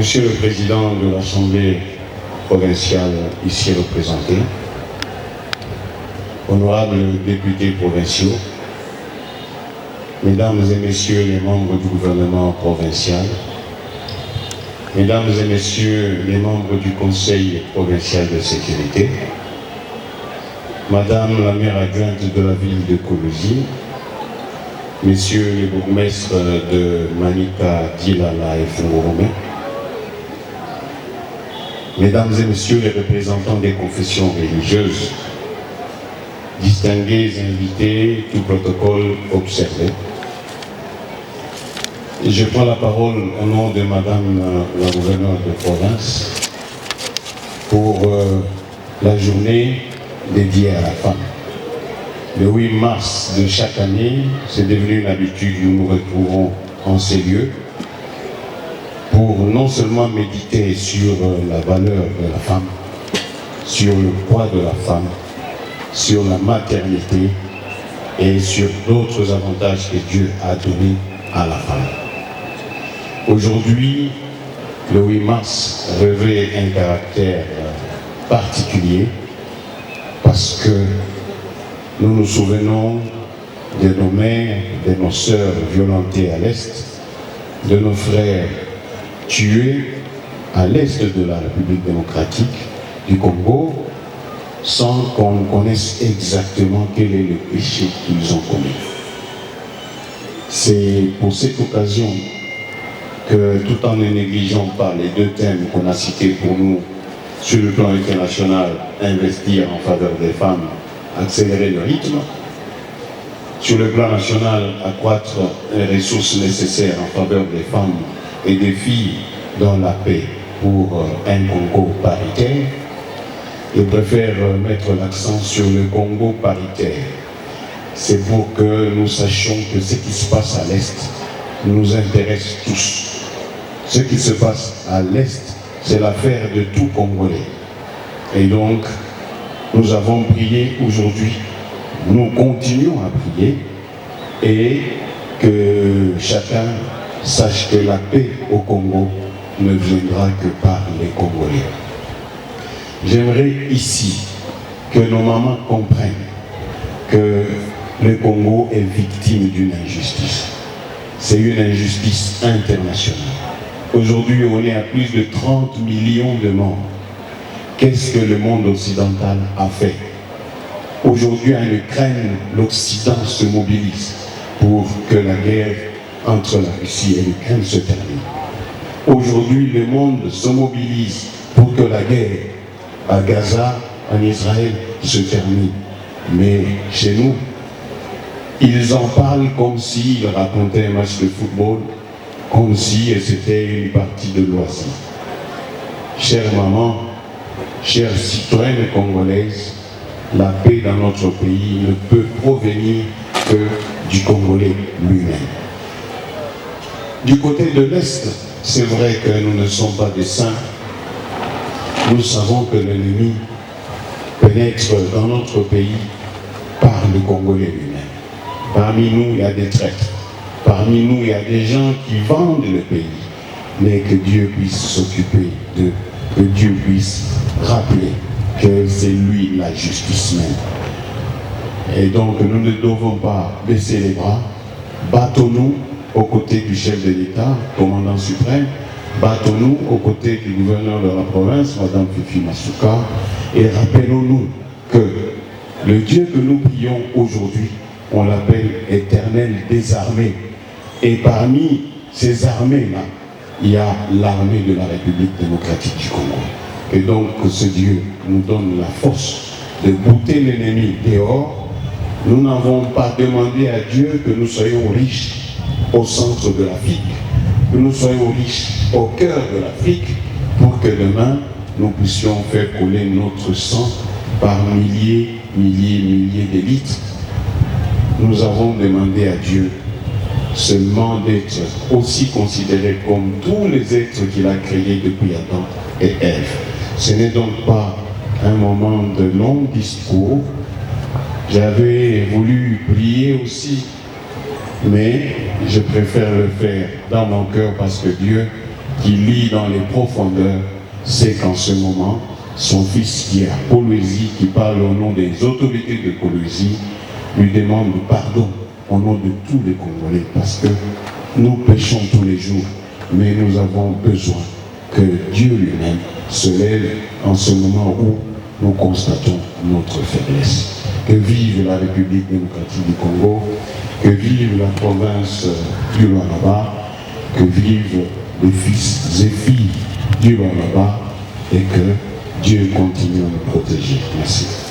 Monsieur le Président de l'Assemblée provinciale ici représentée, honorables députés provinciaux, Mesdames et Messieurs les membres du gouvernement provincial, Mesdames et Messieurs les membres du Conseil provincial de sécurité, Madame la maire adjointe de la ville de Koulouzi, Messieurs les bourgmestres de Manika, Dilala et Fungorome, Mesdames et Messieurs les représentants des confessions religieuses, distingués invités, tout protocole observé. Je prends la parole au nom de Madame la gouverneure de province pour la journée dédiée à la femme. Le 8 mars de chaque année, c'est devenu une habitude, nous nous retrouvons en ces lieux pour non seulement méditer sur la valeur de la femme, sur le poids de la femme, sur la maternité et sur d'autres avantages que Dieu a donnés à la femme. Aujourd'hui, le 8 mars revêt un caractère particulier parce que nous nous souvenons de nos mères, de nos sœurs violentées à l'Est, de nos frères tués à l'Est de la République démocratique du Congo, sans qu'on connaisse exactement quel est le péché qu'ils ont commis. C'est pour cette occasion que, tout en ne négligeant pas les deux thèmes qu'on a cités pour nous sur le plan international, investir en faveur des femmes, accélérer le rythme, sur le plan national, accroître les ressources nécessaires en faveur des femmes et des filles dans la paix pour un Congo paritaire. Je préfère mettre l'accent sur le Congo paritaire. C'est pour que nous sachions que ce qui se passe à l'Est nous intéresse tous. Ce qui se passe à l'Est, c'est l'affaire de tout Congolais. Et donc, nous avons prié aujourd'hui, nous continuons à prier, et que chacun sache que la paix au Congo ne viendra que par les Congolais. J'aimerais ici que nos mamans comprennent que le Congo est victime d'une injustice. C'est une injustice internationale. Aujourd'hui, on est à plus de 30 millions de morts. Qu'est-ce que le monde occidental a fait? Aujourd'hui, en Ukraine, l'Occident se mobilise pour que la guerre entre la Russie et l'Ukraine se termine. Aujourd'hui, le monde se mobilise pour que la guerre à Gaza, en Israël, se termine. Mais chez nous, ils en parlent comme s'ils racontaient un match de football, comme si c'était une partie de loisir. Chère maman, chères citoyennes congolaises, la paix dans notre pays ne peut provenir que du Congolais lui-même. Du côté de l'Est, c'est vrai que nous ne sommes pas des saints. Nous savons que l'ennemi pénètre dans notre pays par le Congolais lui-même. Parmi nous, il y a des traîtres. Parmi nous, il y a des gens qui vendent le pays. Mais que Dieu puisse s'occuper d'eux, que Dieu puisse rappeler que c'est lui la justice même. Et donc, nous ne devons pas baisser les bras. Battons-nous aux côtés du chef de l'État, commandant suprême. Battons-nous aux côtés du gouverneur de la province, Madame Fifi Masuka, et rappelons-nous que le Dieu que nous prions aujourd'hui, on l'appelle Éternel des armées. Et parmi ces armées-là, il y a l'armée de la République démocratique du Congo. Et donc que ce Dieu nous donne la force de bouter l'ennemi dehors. Nous n'avons pas demandé à Dieu que nous soyons riches au centre de l'Afrique, que nous soyons riches au cœur de l'Afrique, pour que demain nous puissions faire couler notre sang par milliers d'élites. Nous avons demandé à Dieu seulement d'être aussi considérés comme tous les êtres qu'il a créés depuis Adam et Ève. Ce n'est donc pas un moment de long discours. J'avais voulu prier aussi, mais je préfère le faire dans mon cœur parce que Dieu qui lit dans les profondeurs, sait qu'en ce moment, son fils qui est à Kolwezi, qui parle au nom des autorités de Kolwezi, lui demande pardon au nom de tous les Congolais, parce que nous péchons tous les jours, mais nous avons besoin que Dieu lui-même se lève en ce moment où nous constatons notre faiblesse. Que vive la République démocratique du Congo, que vive la province du Lualaba, que vivent les fils et filles du Lualaba, et que Dieu continue à nous protéger. Merci.